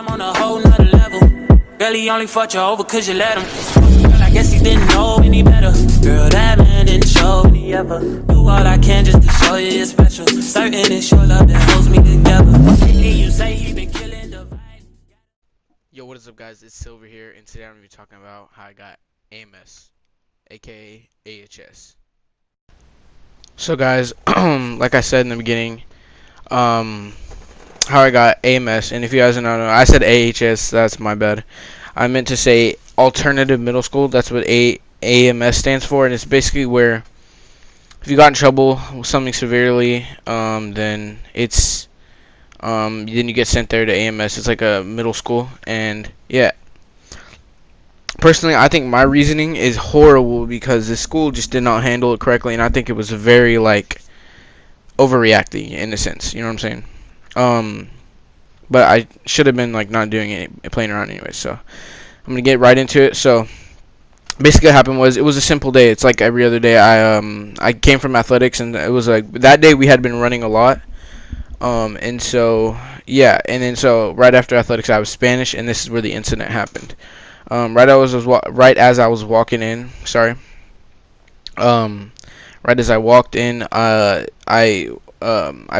I'm on a whole nother level. Girl, he only fucked you over cause you let him. Girl, I guess he didn't know any better. Girl, that man didn't show me ever. Do all I can just to show you you're special. Certain it's your love that holds me together. And you say he been killing the vibe. Yo, what is up, guys? It's Silver here, and today I'm going to be talking about how I got AMS, aka AHS. So, guys, like I said in the beginning, how I got AMS, and if you guys don't know, I said AHS, that's my bad. I meant to say Alternative Middle School. That's what AMS stands for, and it's basically where if you got in trouble with something severely, then it's then you get sent there to AMS. It's like a middle school, and yeah. Personally, I think my reasoning is horrible because the school just did not handle it correctly, and I think it was very like overreacting in a sense. You know what I'm saying? But I should have been like not doing it, playing around anyway. So I'm gonna get right into it. So basically, what happened was it was a simple day. It's like every other day. I came from athletics, and it was like that day we had been running a lot. And so yeah, and then so right after athletics, I was Spanish, and this is where the incident happened. Right as I was walking in. Sorry. Right as I walked in, I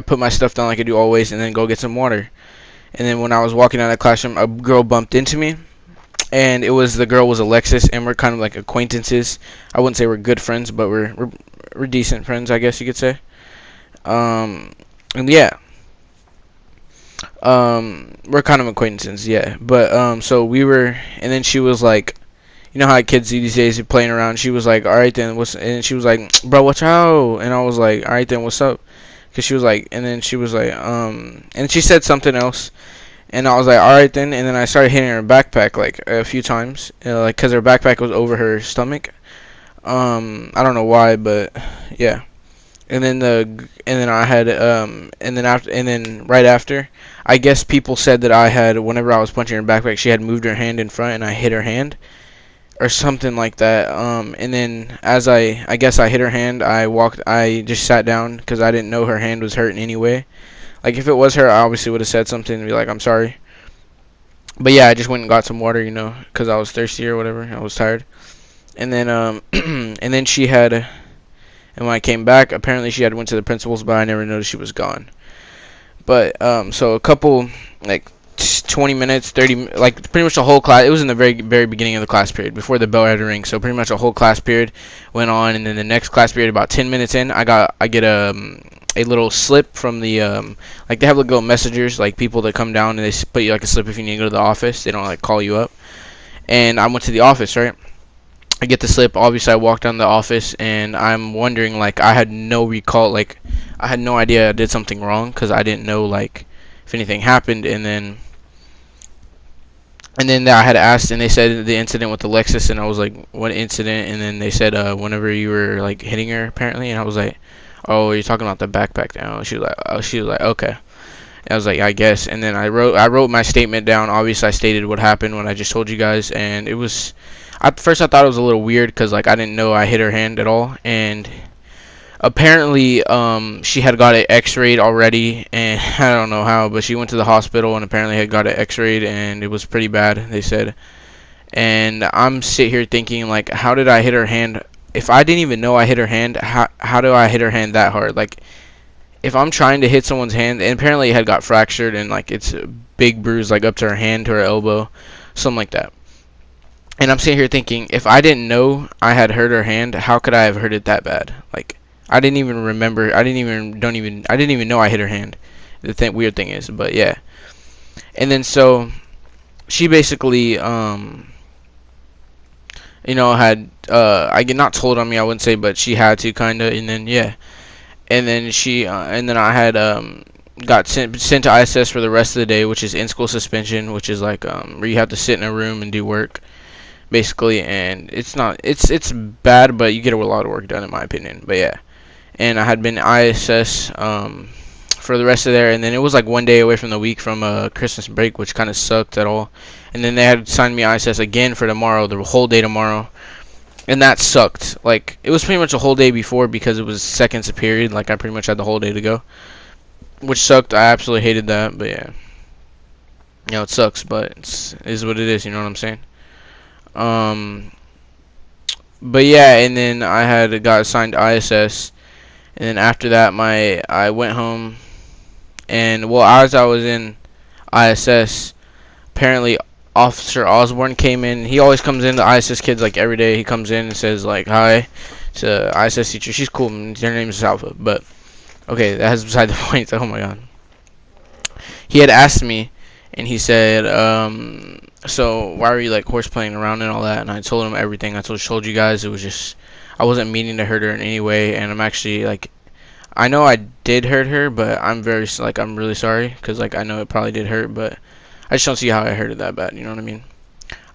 put my stuff down like I do always, and then go get some water. And then when I was walking out of the classroom, a girl bumped into me, and the girl was Alexis, and we're kind of like acquaintances. I wouldn't say we're good friends, but we're decent friends, I guess you could say. And yeah. We're kind of acquaintances, yeah. But so we were, and then she was like, you know how kids these days are playing around. She was like, all right then, and she was like, bro, watch out. And I was like, all right then, what's up? Because she was like, and then she was like, and she said something else, and I was like, all right then. And then I started hitting her backpack like a few times, like because her backpack was over her stomach. I don't know why, but yeah. And then right after, I guess people said that I had, whenever I was punching her backpack, she had moved her hand in front and I hit her hand or something like that. And then as I guess I hit her hand, I just sat down because I didn't know her hand was hurting anyway. Like if it was her, I obviously would have said something and be like, I'm sorry. But yeah, I just went and got some water, because I was thirsty or whatever. I was tired. And then and then she had, and when I came back, apparently she had went to the principal's, but I never noticed she was gone. But so a couple like 20 minutes, 30, like pretty much the whole class. It was in the very very beginning of the class period before the bell had to ring. So pretty much a whole class period went on, and then the next class period, about 10 minutes in, I get a little slip from the like they have little messengers, like people that come down and they put you like a slip if you need to go to the office. They don't like call you up. And I went to the office, right? I get the slip. Obviously, I walked down the office, and I'm wondering, like, I had no recall, like, I had no idea I did something wrong, because I didn't know, like, if anything happened, and then I had asked, and they said the incident with Alexis, and I was like, what incident? And then they said, whenever you were, like, hitting her, apparently, and I was like, oh, you're talking about the backpack now. She was like, okay. And I was like, I guess. And then I wrote my statement down. Obviously, I stated what happened when I just told you guys, and it was, at first I thought it was a little weird because like I didn't know I hit her hand at all, and apparently she had got it x-rayed already, and I don't know how, but she went to the hospital and apparently had got it x-rayed, and it was pretty bad, they said. And I'm sitting here thinking, like, how did I hit her hand? If I didn't even know I hit her hand, how do I hit her hand that hard? Like, if I'm trying to hit someone's hand, and apparently it had got fractured, and like it's a big bruise like up to her hand, to her elbow, something like that. And I'm sitting here thinking, if I didn't know I had hurt her hand, how could I have hurt it that bad? Like, I didn't even remember. I didn't even know I hit her hand. The weird thing is, but yeah. And then so she basically, had I get not told on me, I wouldn't say, but she had to kinda. And then yeah, and then I had got sent to ISS for the rest of the day, which is in school suspension, which is like where you have to sit in a room and do work, basically. And it's bad, but you get a lot of work done, in my opinion. But yeah, and I had been ISS for the rest of there, and then it was like one day away from the week from Christmas break, which kind of sucked at all. And then they had signed me ISS again for tomorrow, the whole day tomorrow, and that sucked. Like, it was pretty much a whole day before because it was seconds a period. Like, I pretty much had the whole day to go, which sucked. I absolutely hated that. But yeah, It sucks, but it is what it is. You know what I'm saying? Um, but yeah, and then I had got assigned ISS, and then after that, I went home, and well, as I was in ISS, apparently Officer Osborne came in. He always comes in to ISS kids like every day. He comes in and says like hi to ISS teacher. She's cool. Her name is Alpha. But okay, that's beside the point. Oh my god. He had asked me, and he said, so why were you like horseplaying around and all that? And I told him everything. I told you guys it was just I wasn't meaning to hurt her in any way, and I'm actually like I know I did hurt her, but I'm really sorry because like I know it probably did hurt, but I just don't see how I hurt it that bad. You know what I mean?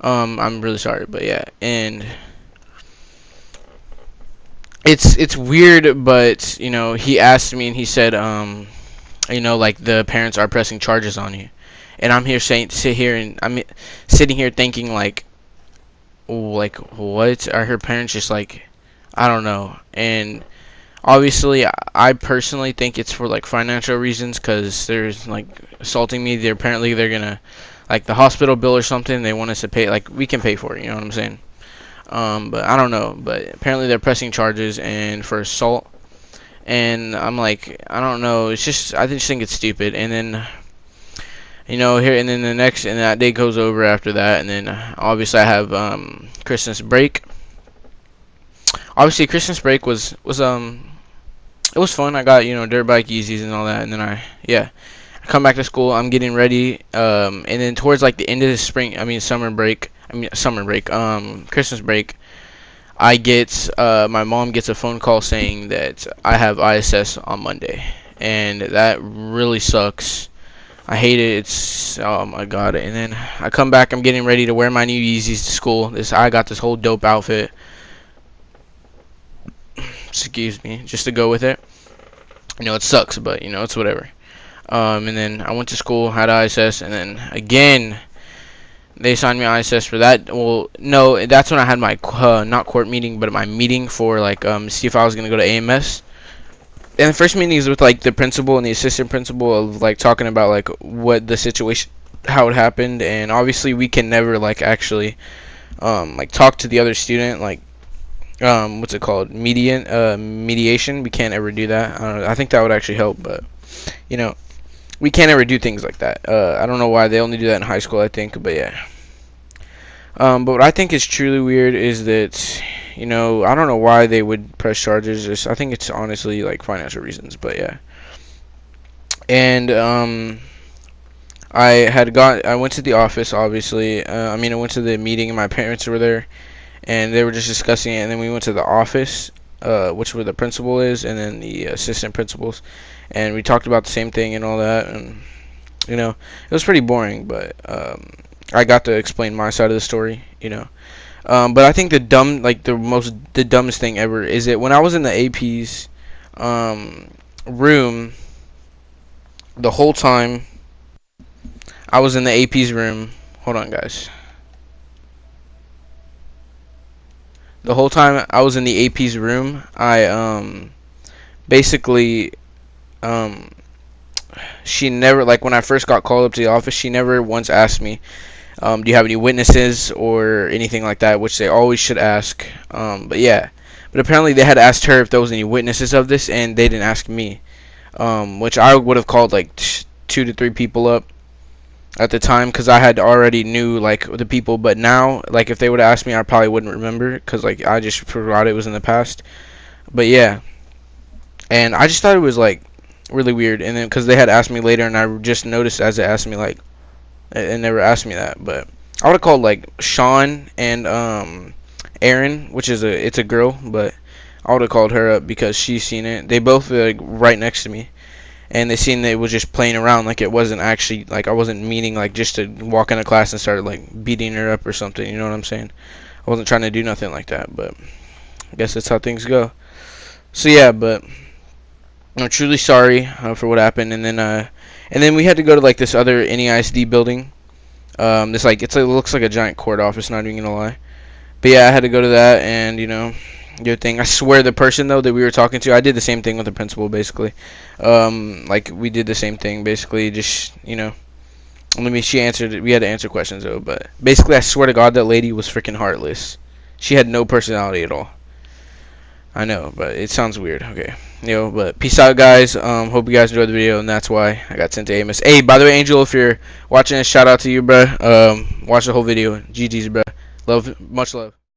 I'm really sorry, but yeah, and it's weird, but you know, he asked me and he said, you know, like the parents are pressing charges on you, and I'm here I'm sitting here thinking like what are her parents just like? I don't know, and obviously I personally think it's for like financial reasons because they're like assaulting me. They're gonna like the hospital bill or something. They want us to pay like we can pay for it. You know what I'm saying? But I don't know. But apparently they're pressing charges and for assault. And I'm like, I don't know. I just think it's stupid. And then, you know, and then and that day goes over after that. And then obviously I have Christmas break. Obviously Christmas break was it was fun. I got, you know, dirt bike Yeezys and all that. And then I come back to school. I'm getting ready. And then towards like the end of the summer break, Christmas break, my mom gets a phone call saying that I have ISS on Monday, and that really sucks. I hate it. Oh my god. And then I come back. I'm getting ready to wear my new Yeezys to school. I got this whole dope outfit. Excuse me, just to go with it. You know, it sucks, but you know, it's whatever. And then I went to school, had ISS, and then again they assigned me ISS for that. Well, no, that's when I had my not court meeting, but my meeting for like see if I was gonna go to AMS. And the first meeting is with like the principal and the assistant principal of like talking about like what the situation, how it happened, and obviously we can never like actually like talk to the other student like what's it called, mediation. We can't ever do that. I think that would actually help, but you know, we can't ever do things like that. I don't know why they only do that in high school, I think, but yeah. But what I think is truly weird is that, you know, I don't know why they would press charges. I think it's honestly like financial reasons, but yeah. And I went to the office, obviously. I went to the meeting and my parents were there, and they were just discussing it. And then we went to the office, which where the principal is, and then the assistant principals, and we talked about the same thing and all that. And you know, it was pretty boring, but I got to explain my side of the story, you know. But I think the dumbest thing ever is that when I was in the AP's room, the whole time I was in the AP's room. Hold on, guys. The whole time I was in the AP's room, I basically she never, like when I first got called up to the office, she never once asked me, do you have any witnesses or anything like that, which they always should ask. But yeah, but apparently they had asked her if there was any witnesses of this, and they didn't ask me, which I would have called like 2 to 3 people up at the time, because I had already knew like the people. But now, like if they would have asked me, I probably wouldn't remember, because like I just forgot it was in the past. But yeah, and I just thought it was like really weird. And then because they had asked me later, and I just noticed as they asked me, like it never asked me that. But I would have called like Sean and Erin, which is it's a girl, but I would have called her up because she's seen it. They both were like right next to me, and they seen that it was just playing around, like it wasn't actually, like I wasn't meaning like just to walk into class and start like beating her up or something. You know what I'm saying? I wasn't trying to do nothing like that, but I guess that's how things go. So yeah, but I'm truly sorry for what happened. And then we had to go to like this other NEISD building. It looks like a giant court office, not even gonna lie. But yeah, I had to go to that, and you know, good thing. I swear the person though that we were talking to, I did the same thing with the principal basically. Like we did the same thing basically, just you know, She answered it. We had to answer questions though, but basically, I swear to God, that lady was freaking heartless. She had no personality at all. I know, but it sounds weird. Okay, but peace out, guys. Hope you guys enjoyed the video, and that's why I got sent to Amos. Hey, by the way, Angel, if you're watching this, shout out to you, bruh. Watch the whole video. GG's, bruh. Love, much love.